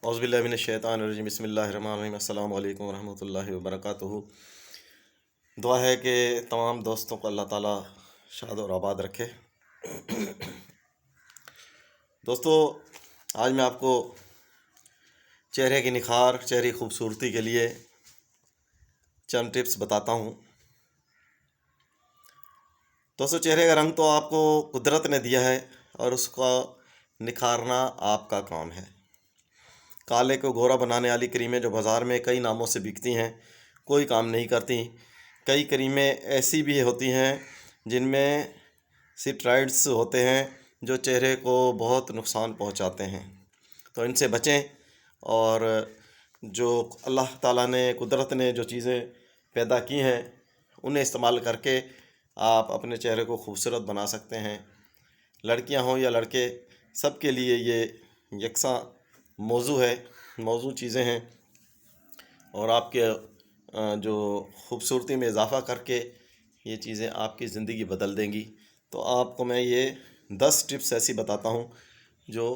औज़ुबिल्लाहि मिनश्शैतानिर्रजीम बिस्मिल्लाहिर्रहमानिर्रहीम अस्सलामु अलैकुम वरहमतुल्लाहि वबरकातुहू। दुआ है कि तमाम दोस्तों को अल्लाह ताला शाद और आबाद रखे। दोस्तों, आज मैं आपको चेहरे की निखार, चेहरे की खूबसूरती के लिए चंद टिप्स बताता हूँ। दोस्तों, चेहरे का रंग तो आपको कुदरत ने दिया है और उसका निखारना आपका काम है। काले को गोरा बनाने वाली क्रीमें जो बाज़ार में कई नामों से बिकती हैं, कोई काम नहीं करती। कई क्रीमें ऐसी भी होती हैं जिनमें स्टेरॉइड्स होते हैं जो चेहरे को बहुत नुकसान पहुंचाते हैं, तो इनसे बचें। और जो अल्लाह ताला ने, कुदरत ने जो चीज़ें पैदा की हैं, उन्हें इस्तेमाल करके आप अपने चेहरे को खूबसूरत बना सकते हैं। लड़कियां हों या लड़के, सबके लिए ये यकसा मौजू चीज़ें हैं और आपके जो खूबसूरती में इजाफ़ा करके ये चीज़ें आपकी ज़िंदगी बदल देंगी। तो आपको मैं ये 10 टिप्स ऐसी बताता हूँ जो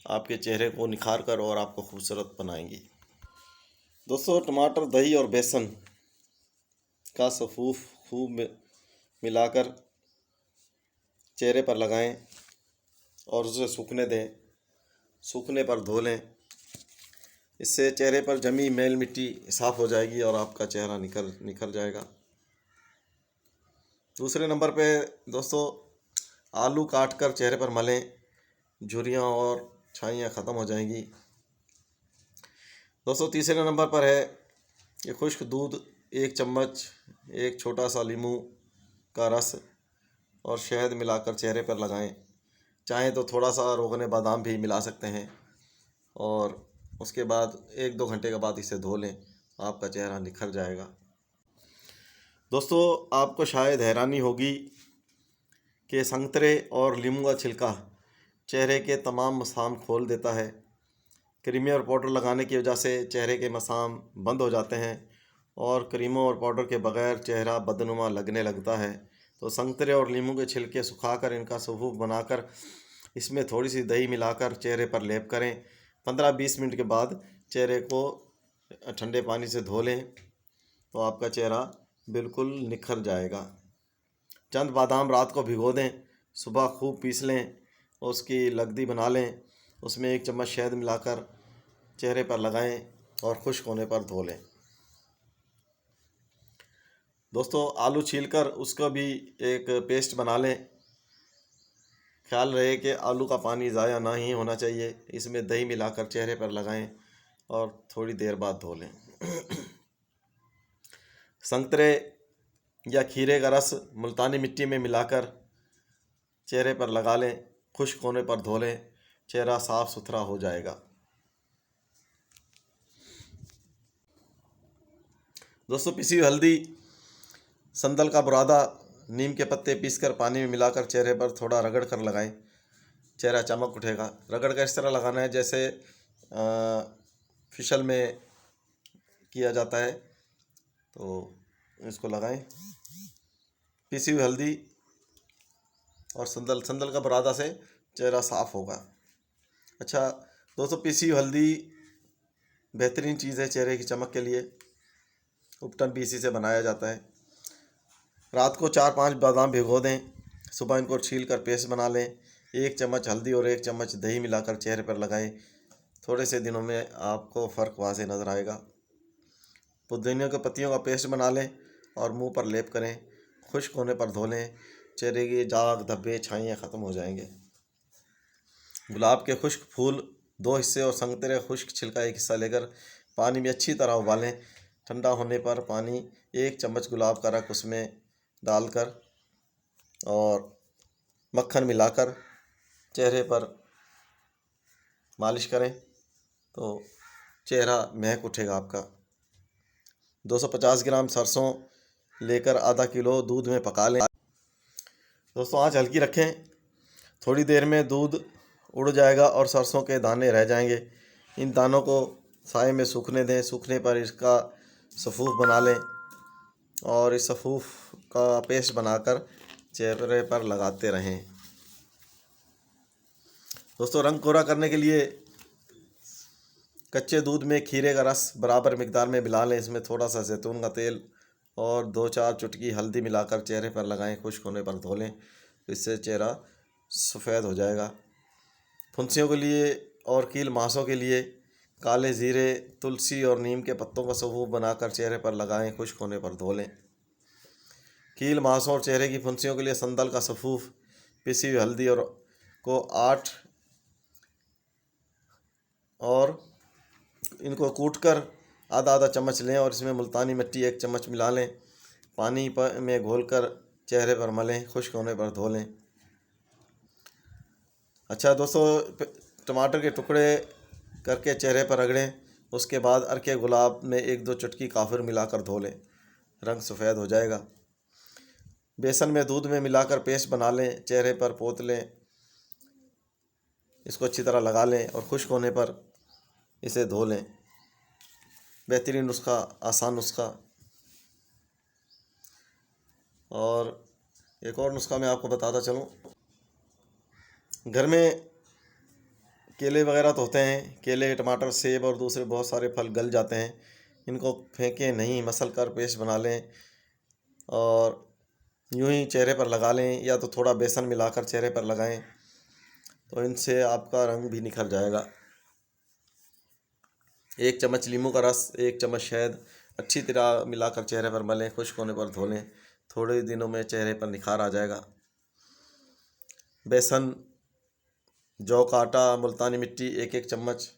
आपके चेहरे को निखार कर और आपको खूबसूरत बनाएंगी। दोस्तों, टमाटर, दही और बेसन का सफ़ूफ खूब मिलाकर चेहरे पर लगाएं और उसे सूखने दें। सूखने पर धो लें। इससे चेहरे पर जमी मैल मिट्टी साफ़ हो जाएगी और आपका चेहरा निखर जाएगा। दूसरे नंबर पे दोस्तों, आलू काट कर चेहरे पर मलें, झुर्रियाँ और छाइयाँ ख़त्म हो जाएंगी। दोस्तों, तीसरे नंबर पर है कि खुश्क दूध 1 चम्मच, एक छोटा सा नींबू का रस और शहद मिलाकर चेहरे पर लगाएं। चाहें तो थोड़ा सा रोगन बादाम भी मिला सकते हैं और उसके बाद 1-2 घंटे के बाद इसे धो लें, आपका चेहरा निखर जाएगा। दोस्तों, आपको शायद हैरानी होगी कि संतरे और नींबू का छिलका चेहरे के तमाम मसाम खोल देता है। क्रीमें और पाउडर लगाने की वजह से चेहरे के मसाम बंद हो जाते हैं और क्रीमों और पाउडर के बगैर चेहरा बदनुमा लगने लगता है। तो संतरे और नींबू के छिलके सुखाकर इनका सफ़ूफ बनाकर इसमें थोड़ी सी दही मिलाकर चेहरे पर लेप करें। 15-20 मिनट के बाद चेहरे को ठंडे पानी से धो लें तो आपका चेहरा बिल्कुल निखर जाएगा। चंद बादाम रात को भिगो दें, सुबह खूब पीस लें, उसकी लगदी बना लें, उसमें 1 चम्मच शहद मिलाकर चेहरे पर लगाएं और खुश्क होने पर धो लें। दोस्तों, आलू छीलकर उसका भी एक पेस्ट बना लें। ख्याल रहे कि आलू का पानी ज़ाया ना ही होना चाहिए। इसमें दही मिलाकर चेहरे पर लगाएं और थोड़ी देर बाद धो लें। संतरे या खीरे का रस मुल्तानी मिट्टी में मिलाकर चेहरे पर लगा लें, खुश्क होने पर धो लें, चेहरा साफ़ सुथरा हो जाएगा। दोस्तों, पिसी हुई हल्दी, संदल का बुरादा, नीम के पत्ते पीसकर पानी में मिलाकर चेहरे पर थोड़ा रगड़ कर लगाएं, चेहरा चमक उठेगा। रगड़ कर इस तरह लगाना है जैसे फिशल में किया जाता है, तो इसको लगाएं। पिसी हुई हल्दी और संदल का बुरादा से चेहरा साफ़ होगा। अच्छा दोस्तों, पिसी हुई हल्दी बेहतरीन चीज़ है चेहरे की चमक के लिए। उपटन भी इसी से बनाया जाता है। रात को 4-5 बादाम भिगो दें, सुबह इनको छील कर पेस्ट बना लें। 1 चम्मच हल्दी और 1 चम्मच दही मिलाकर चेहरे पर लगाएं। थोड़े से दिनों में आपको फ़र्क वाज़ेह नज़र आएगा। पुदीने के पत्तियों का पेस्ट बना लें और मुंह पर लेप करें। खुश्क होने पर धो लें, चेहरे की दाग, धब्बे, छाइयाँ ख़त्म हो जाएंगे। गुलाब के खुश्क फूल 2 हिस्से और संतरे खुश्क छिलका 1 हिस्सा लेकर पानी में अच्छी तरह उबालें। ठंडा होने पर पानी 1 चम्मच गुलाब का रस उसमें डालकर और मक्खन मिलाकर चेहरे पर मालिश करें तो चेहरा महक उठेगा आपका। 250 ग्राम सरसों लेकर आधा किलो दूध में पका लें। दोस्तों, आंच हल्की रखें। थोड़ी देर में दूध उड़ जाएगा और सरसों के दाने रह जाएंगे। इन दानों को साए में सूखने दें। सूखने पर इसका सफ़ूफ बना लें और इस सफ़ूफ का पेस्ट बनाकर चेहरे पर लगाते रहें। दोस्तों, रंग कोरा करने के लिए कच्चे दूध में खीरे का रस बराबर मिकदार में मिला लें। इसमें थोड़ा सा जैतून का तेल और 2-4 चुटकी हल्दी मिलाकर चेहरे पर लगाएं। खुश्क होने पर धो लें, तो इससे चेहरा सफ़ेद हो जाएगा। फुंसियों के लिए और कील मांसों के लिए काले जीरे, तुलसी और नीम के पत्तों का सफूफ बनाकर चेहरे पर लगाएं। खुश्क होने पर धो लें। कील मांसों और चेहरे की फुंसियों के लिए संदल का सफूफ, पिसी हुई हल्दी और को 8 और इनको कूटकर आधा चम्मच लें और इसमें मुल्तानी मिट्टी 1 चम्मच मिला लें। पानी में घोलकर चेहरे पर मलें। खुश्क होने पर धो लें। अच्छा दोस्तों, टमाटर के टुकड़े करके चेहरे पर रगड़ें। उसके बाद अर्के गुलाब में 1-2 चुटकी काफिर मिलाकर धो लें, रंग सफ़ेद हो जाएगा। बेसन में दूध में मिलाकर पेस्ट बना लें, चेहरे पर पोत लें। इसको अच्छी तरह लगा लें और खुश्क होने पर इसे धो लें। बेहतरीन नुस्खा, आसान नुस्खा। और एक और नुस्खा मैं आपको बताता चलूँ। घर में केले वगैरह तो होते हैं, केले, टमाटर, सेब और दूसरे बहुत सारे फल गल जाते हैं। इनको फेंकें नहीं, मसल कर पेस्ट बना लें और यूं ही चेहरे पर लगा लें, या तो थोड़ा बेसन मिलाकर चेहरे पर लगाएं, तो इनसे आपका रंग भी निखर जाएगा। 1 चम्मच नींबू का रस, 1 चम्मच शहद अच्छी तरह मिलाकर चेहरे पर मलें। खुश्क होने पर धो लें। थोड़े दिनों में चेहरे पर निखार आ जाएगा। बेसन, जौ का आटा, मुल्तानी मिट्टी 1-1 चम्मच,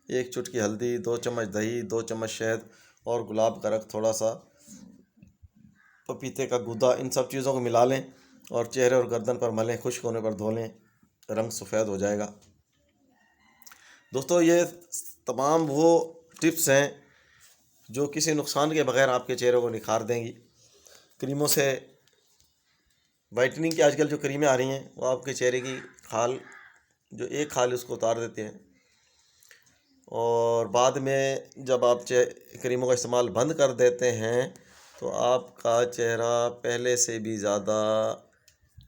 1 चुटकी हल्दी, 2 चम्मच दही, 2 चम्मच शहद और गुलाब का रख थोड़ा सा, पपीते का गूदा, इन सब चीज़ों को मिला लें और चेहरे और गर्दन पर मलें। खुश्क होने पर धो लें, रंग सफ़ेद हो जाएगा। दोस्तों, ये तमाम वो टिप्स हैं जो किसी नुकसान के बगैर आपके चेहरे को निखार देंगी। क्रीमों से वाइटनिंग की आजकल जो क्रीमें आ रही हैं, वो आपके चेहरे की खाल, जो एक खाल उसको उतार देते हैं और बाद में जब आप क्रीमों का इस्तेमाल बंद कर देते हैं तो आपका चेहरा पहले से भी ज़्यादा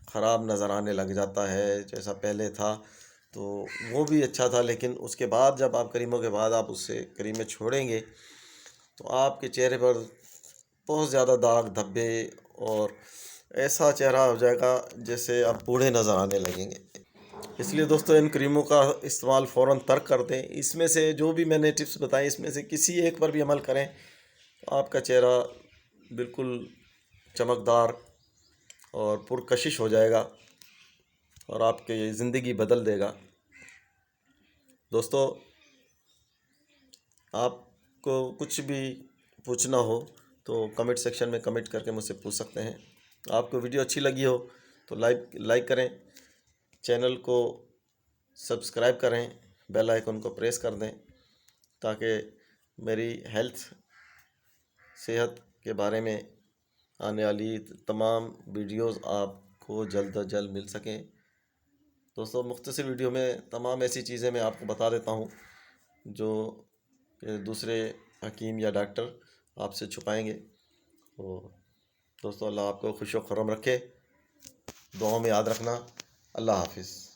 ख़राब नज़र आने लग जाता है। जैसा पहले था तो वो भी अच्छा था, लेकिन उसके बाद जब आप क्रीमों के बाद आप उससे क्रीमें छोड़ेंगे तो आपके चेहरे पर बहुत ज़्यादा दाग धब्बे और ऐसा चेहरा हो जाएगा जैसे आप बूढ़े नज़र आने लगेंगे। इसलिए दोस्तों, इन क्रीमों का इस्तेमाल फ़ौरन तर्क कर दें। इसमें से जो भी मैंने टिप्स बताई, इसमें से किसी एक पर भी अमल करें तो आपका चेहरा बिल्कुल चमकदार और पुरकशिश हो जाएगा और आपकी ज़िंदगी बदल देगा। दोस्तों, आपको कुछ भी पूछना हो तो कमेंट सेक्शन में कमेंट करके मुझसे पूछ सकते हैं। आपको वीडियो अच्छी लगी हो तो लाइक करें, चैनल को सब्सक्राइब करें, बेल आइकन को प्रेस कर दें ताकि मेरी सेहत के बारे में आने वाली तमाम वीडियोस आपको जल्द अज जल्द मिल सकें। दोस्तों, मुख्तसर वीडियो में तमाम ऐसी चीज़ें मैं आपको बता देता हूँ जो दूसरे हकीम या डॉक्टर आपसे छुपाएंगे। तो दोस्तों, अल्लाह आपको खुश व खुर्रम रखे। दुआओं में याद रखना। अल्लाह हाफिज़।